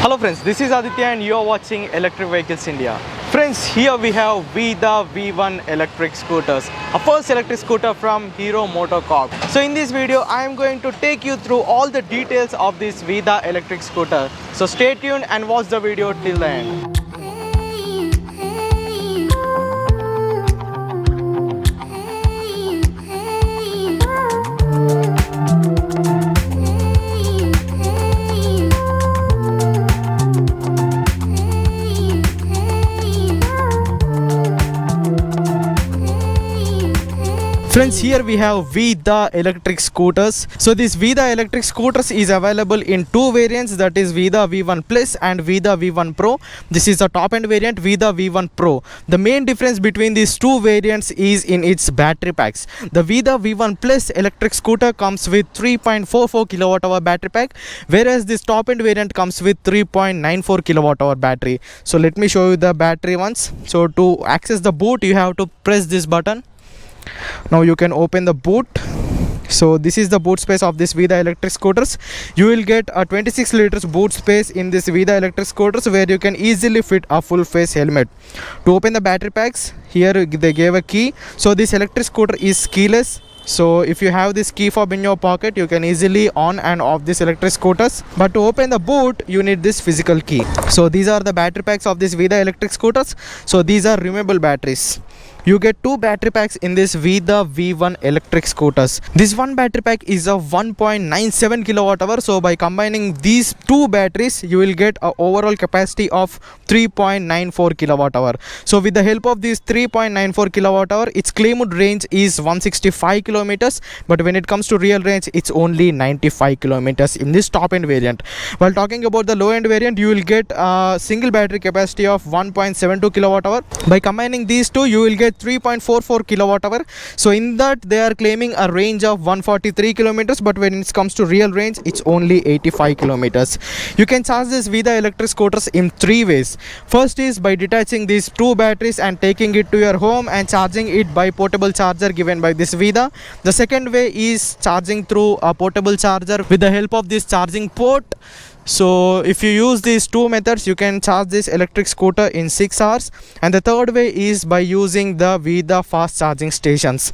Hello friends, this is Aditya and you are watching Electric Vehicles India. Friends, here we have Vida V1 electric scooters, a first electric scooter from Hero MotoCorp. So in this video, I am going to take you through all the details of this Vida electric scooter. So stay tuned and watch the video till the end. Friends, here we have Vida electric scooters. So this Vida electric scooters is available in two variants, that is Vida V1 Plus and Vida V1 Pro. This is the top end variant, Vida V1 Pro. The main difference between these two variants is in its battery packs. The Vida V1 Plus electric scooter comes with 3.44 kilowatt hour battery pack, whereas this top end variant comes with 3.94 kilowatt hour battery. So let me show you the battery once. So to access the boot, you have to press this button. Now you can open the boot. So this is the boot space of this Vida electric scooters. You will get a 26 liters boot space in this Vida electric scooters, where you can easily fit a full face helmet. To open the battery packs, here they gave a key. So this electric scooter is keyless. So if you have this key fob in your pocket, you can easily on and off this electric scooters. But to open the boot, you need this physical key. So these are the battery packs of this Vida electric scooters. So these are removable batteries. You get two battery packs in this Vida V1 electric scooters. This one battery pack is a 1.97 kilowatt hour. So by combining these two batteries, you will get an overall capacity of 3.94 kilowatt hour. So with the help of this 3.94 kilowatt hour, its claimed range is 165 kilometers. But when it comes to real range, it's only 95 kilometers in this top end variant. While talking about the low end variant, you will get a single battery capacity of 1.72 kilowatt hour. By combining these two, you will get 3.44 kilowatt hour. So in that, they are claiming a range of 143 kilometers, but when it comes to real range, it's only 85 kilometers. You can charge this Vida electric scooters in three ways. First is by detaching these two batteries and taking it to your home and charging it by portable charger given by this Vida. The second way is charging through a portable charger with the help of this charging port. So if you use these two methods, you can charge this electric scooter in 6 hours. And the third way is by using the Vida fast charging stations.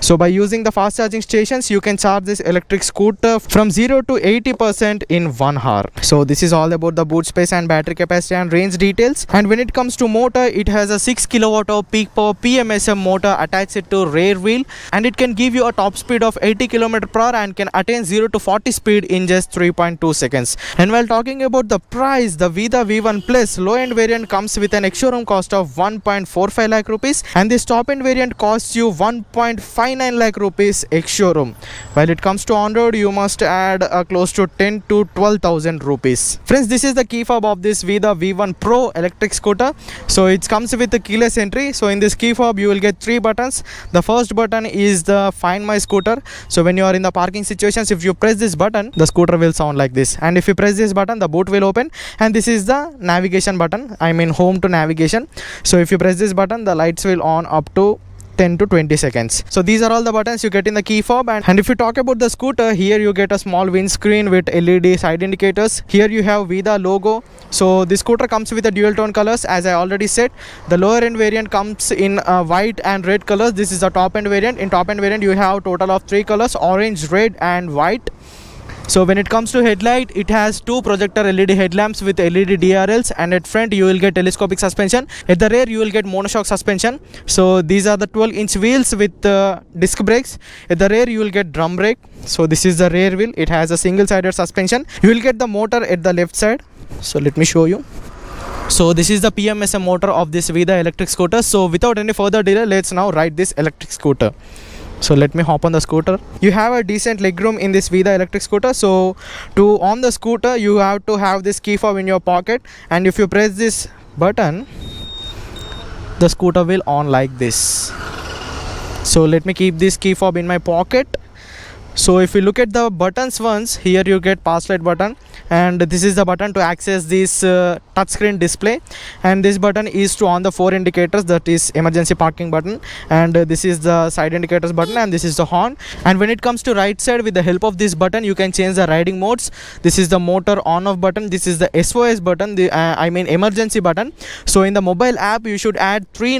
So by using the fast charging stations, you can charge this electric scooter from 0 to 80% in 1 hour. So this is all about the boot space and battery capacity and range details. And when it comes to motor, it has a 6 kilowatt hour peak power PMSM motor attached to rear wheel, and it can give you a top speed of 80 km per hour and can attain 0 to 40 speed in just 3.2 seconds. And while talking about the price, the Vida V1 Plus low end variant comes with an ex-showroom cost of 1.45 lakh rupees, and this top end variant costs you 1.59 lakh rupees ex-showroom. While it comes to on-road, you must add close to 10 to 12,000 rupees. Friends, this is the key fob of this Vida V1 Pro electric scooter. So it comes with the keyless entry. So in this key fob, you will get three buttons. The first button is the Find My Scooter. So when you are in the parking situations, if you press this button, the scooter will sound like this. And if you press this button, the boot will open. And this is the navigation button, I mean home to navigation. So if you press this button, the lights will on up to 10 to 20 seconds. So these are all the buttons you get in the key fob. And if you talk about the scooter, here you get a small windscreen with LED side indicators. Here you have Vida logo. So this scooter comes with a dual tone colors, as I already said. The lower end variant comes in white and red colors. This is the top end variant. In top end variant, you have total of 3 colors: orange, red and white. So when it comes to headlight, it has two projector LED headlamps with LED DRLs, and at front you will get telescopic suspension. At the rear you will get monoshock suspension. So these are the 12-inch wheels with disc brakes. At the rear you will get drum brake. So this is the rear wheel. It has a single-sided suspension. You will get the motor at the left side. So let me show you. So this is the PMSM motor of this Vida electric scooter. So without any further delay, let's now ride this electric scooter. So let me hop on the scooter. You have a decent legroom in this Vida electric scooter. So to on the scooter, you have to have this key fob in your pocket, and if you press this button, the scooter will on like this. So let me keep this key fob in my pocket. So if you look at the buttons once, here you get pass light button. and this is the button to access this touchscreen display, and this button is to on the 4 indicators, that is emergency parking button, and this is the side indicators button, and this is the horn. And when it comes to right side, with the help of this button you can change the riding modes. This is the motor on off button, this is the SOS button, the I mean emergency button. So in the mobile app you should add 3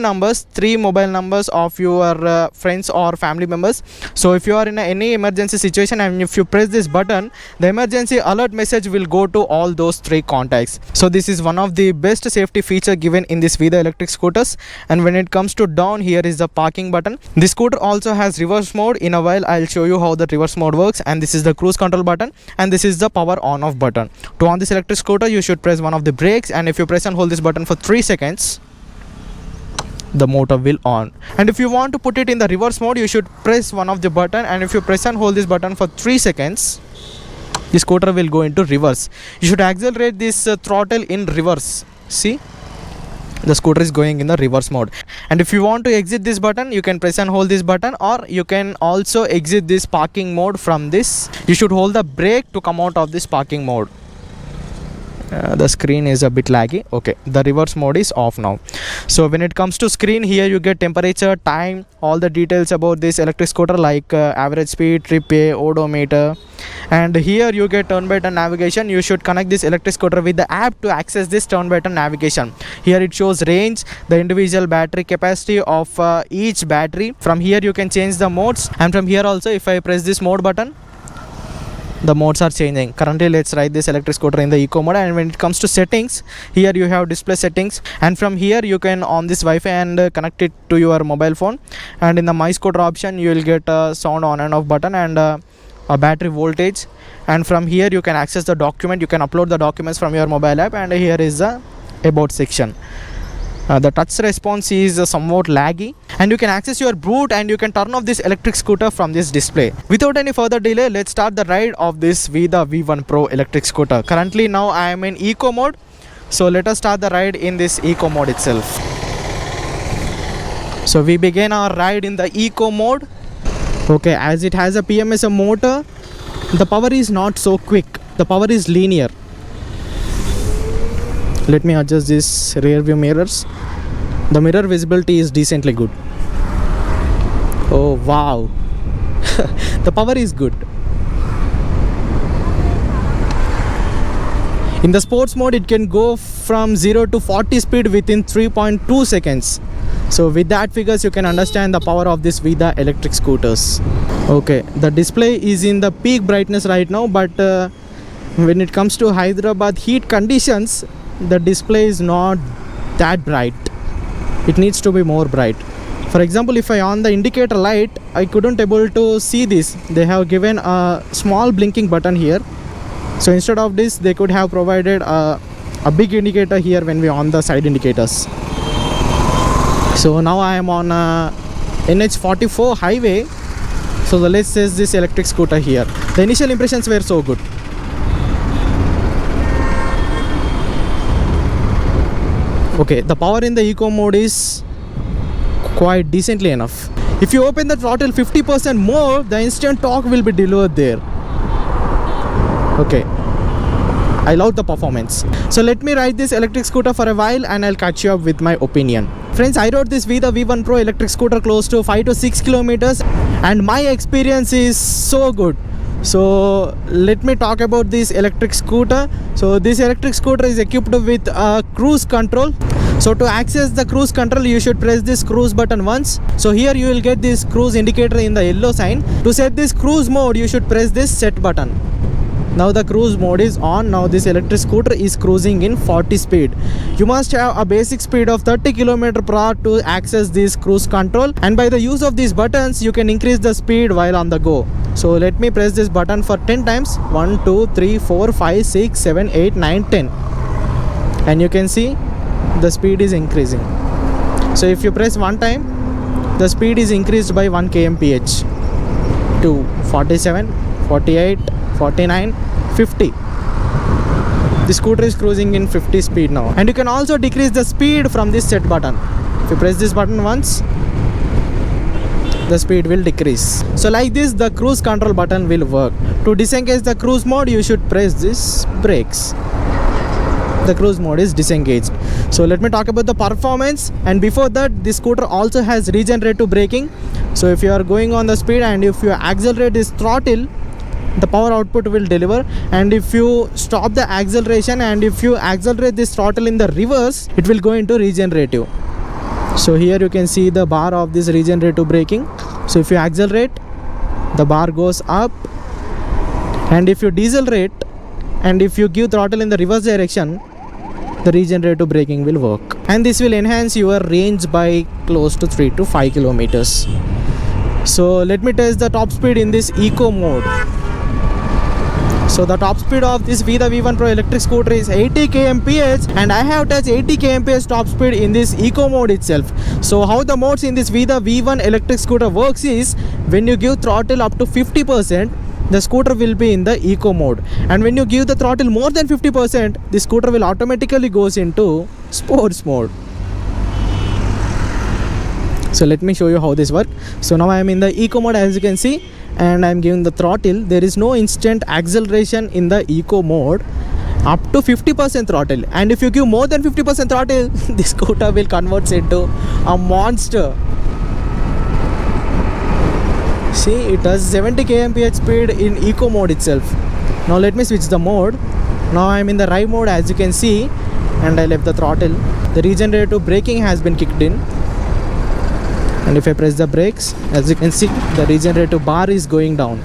mobile numbers of your friends or family members. So if you are in any emergency situation and if you press this button, the emergency alert message will go to all those 3 contacts. So this is one of the best safety feature given in this Vida electric scooters. And when it comes to down, here is the parking button. This scooter also has reverse mode. In a while I'll show you how the reverse mode works. And this is the cruise control button, and this is the power on off button. To on this electric scooter you should press one of the brakes, and if you press and hold this button for 3 seconds, the motor will on. And if you want to put it in the reverse mode, you should press one of the button, and if you press and hold this button for 3 seconds, the scooter will go into reverse. You should accelerate this throttle in reverse. See, the scooter is going in the reverse mode. And if you want to exit this button, you can press and hold this button, or you can also exit this parking mode from this. You should hold the brake to come out of this parking mode. The screen is a bit laggy. Okay, the reverse mode is off now. So when it comes to screen, here you get temperature, time, all the details about this electric scooter, like average speed, trip A, odometer. And here you get turn by turn navigation. You should connect this electric scooter with the app to access this turn by turn navigation. Here it shows range, the individual battery capacity of each battery. From here you can change the modes, and from here also, if I press this mode button, the modes are changing. Currently let's ride this electric scooter in the eco mode. And when it comes to settings, here you have display settings, and from here you can on this Wi-Fi and connect it to your mobile phone. And in the my scooter option you will get a sound on and off button, and a battery voltage. And from here you can access the document, you can upload the documents from your mobile app. And here is the about section. The touch response is somewhat laggy, and you can access your boot, and you can turn off this electric scooter from this display. Without any further delay, let's start the ride of this Vida V1 Pro electric scooter. Currently now I am in eco mode, so let us start the ride in this eco mode itself. So we begin our ride in the eco mode. Okay, as it has a PMSM motor, the power is not so quick, the power is linear. Let me adjust this rear view mirrors. The mirror visibility is decently good. Oh wow. The power is good. In the sports mode it can go from 0 to 40 speed within 3.2 seconds. So with that figures you can understand the power of this Vida electric scooters. Okay, the display is in the peak brightness right now, but when it comes to Hyderabad heat conditions, the display is not that bright. It needs to be more bright. For example, if I on the indicator light, I couldn't able to see this. They have given a small blinking button here. So instead of this, they could have provided a big indicator here when we on the side indicators. So now I am on NH44 highway. So let's test this electric scooter here. The initial impressions were so good. Okay, the power in the eco mode is quite decently enough. If you open the throttle 50% more, the instant torque will be delivered there. Okay, I love the performance. So let me ride this electric scooter for a while and I'll catch you up with my opinion. Friends, I rode this Vida V1 Pro electric scooter close to 5 to 6 kilometers and my experience is so good. So let me talk about this electric scooter. So this electric scooter is equipped with a cruise control. So to access the cruise control, you should press this cruise button once. So here you will get this cruise indicator in the yellow sign. To set this cruise mode, you should press this set button. Now the cruise mode is on. Now this electric scooter is cruising in 40 speed. You must have a basic speed of 30 km/h to access this cruise control, and by the use of these buttons you can increase the speed while on the go. So let me press this button for 10 times. 1 2 3 4 5 6 7 8 9 10, and you can see the speed is increasing. So if you press one time, the speed is increased by 1 kmph to 47, 48, 49, 50. The scooter is cruising in 50 speed now, and you can also decrease the speed from this set button. If you press this button once, the speed will decrease. So like this, the cruise control button will work. To disengage the cruise mode, you should press this brakes. The cruise mode is disengaged. So let me talk about the performance. And before that, this scooter also has regenerative braking. So if you are going on the speed and if you accelerate this throttle, the power output will deliver. And if you stop the acceleration and if you accelerate this throttle in the reverse, it will go into regenerative. So here you can see the bar of this regenerative braking. So if you accelerate, the bar goes up, and if you decelerate and if you give throttle in the reverse direction, the regenerative braking will work, and this will enhance your range by close to 3 to 5 kilometers. So let me test the top speed in this eco mode. So the top speed of this Vida V1 Pro electric scooter is 80 kmph, and I have touched 80 kmph top speed in this eco mode itself. So how the modes in this Vida V1 electric scooter works is, when you give throttle up to 50%, the scooter will be in the eco mode, and when you give the throttle more than 50%, the scooter will automatically goes into sports mode. So let me show you how this works. So now I am in the eco mode, as you can see, and I am giving the throttle. There is no instant acceleration in the eco mode up to 50% throttle, and if you give more than 50% throttle, the scooter will convert into a monster. See, it has 70 kmph speed in eco mode itself. Now let me switch the mode. Now I am in the ride mode, as you can see, and I left the throttle. The regenerative braking has been kicked in, and if I press the brakes, as you can see, the regenerative bar is going down.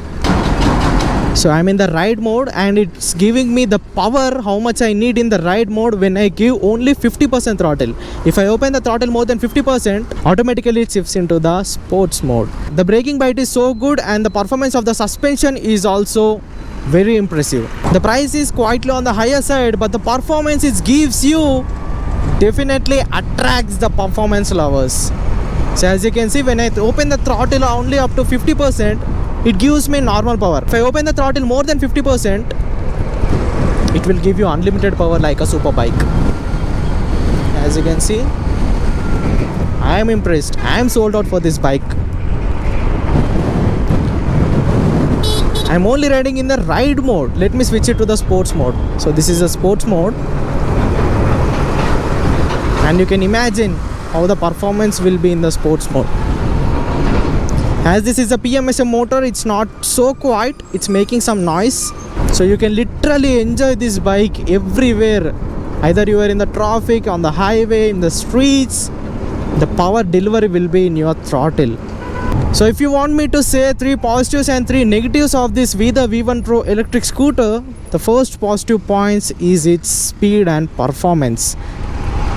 So I'm in the ride mode, and it's giving me the power how much I need in the ride mode when I give only 50% throttle. If I open the throttle more than 50%, automatically it shifts into the sports mode. The braking bite is so good, and the performance of the suspension is also very impressive. The price is quite low on the higher side, but the performance it gives you definitely attracts the performance lovers. So as you can see, when I open the throttle only up to 50%, it gives me normal power. If I open the throttle more than 50%, it will give you unlimited power like a super bike. As you can see, I am impressed. I am sold out for this bike. I am only riding in the ride mode. Let me switch it to the sports mode. So this is a sports mode, and you can imagine how the performance will be in the sports mode. As this is a PMSM motor, it's not so quiet, it's making some noise. So you can literally enjoy this bike everywhere. Either you are in the traffic, on the highway, in the streets, the power delivery will be in your throttle. So if you want me to say 3 positives and 3 negatives of this Vida V1 Pro electric scooter, the first positive points is its speed and performance.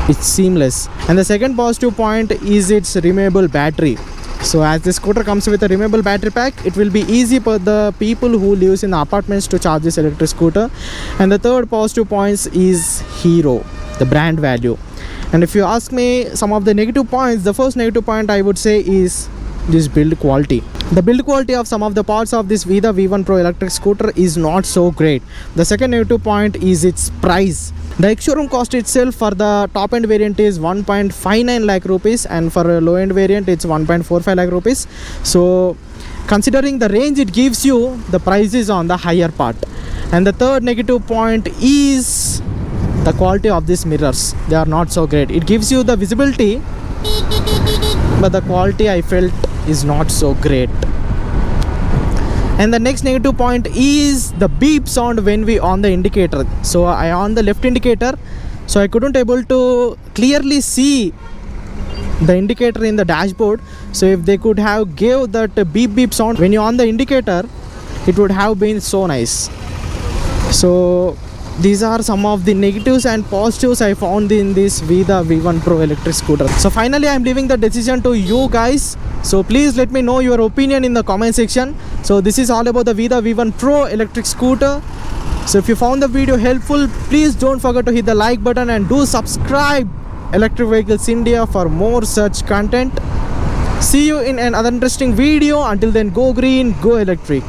It's seamless. And the second positive point is its removable battery. So as this scooter comes with a removable battery pack, it will be easy for the people who lives in apartments to charge this electric scooter. And the third positive points is Hero, the brand value. And if you ask me some of the negative points, the first negative point I would say is this build quality. The build quality of some of the parts of this Vida V1 Pro electric scooter is not so great. The second negative point is its price. The ex-showroom cost itself for the top end variant is 1.59 lakh rupees, and for a low end variant it's 1.45 lakh rupees. So considering the range it gives you, the price is on the higher part. And the third negative point is the quality of these mirrors. They are not so great. It gives you the visibility, but the quality I felt is not so great. And the next negative point is the beep sound when we on the indicator. So I on the left indicator, so I couldn't able to clearly see the indicator in the dashboard. So if they could have gave that beep sound when you on the indicator, it would have been so nice. So these are some of the negatives and positives I found in this Vida V1 Pro electric scooter. So finally I am leaving the decision to you guys. So please let me know your opinion in the comment section. So this is all about the Vida V1 Pro electric scooter. So if you found the video helpful, please don't forget to hit the like button and do subscribe Electric Vehicles India for more such content. See you in another interesting video. Until then, go green, go electric.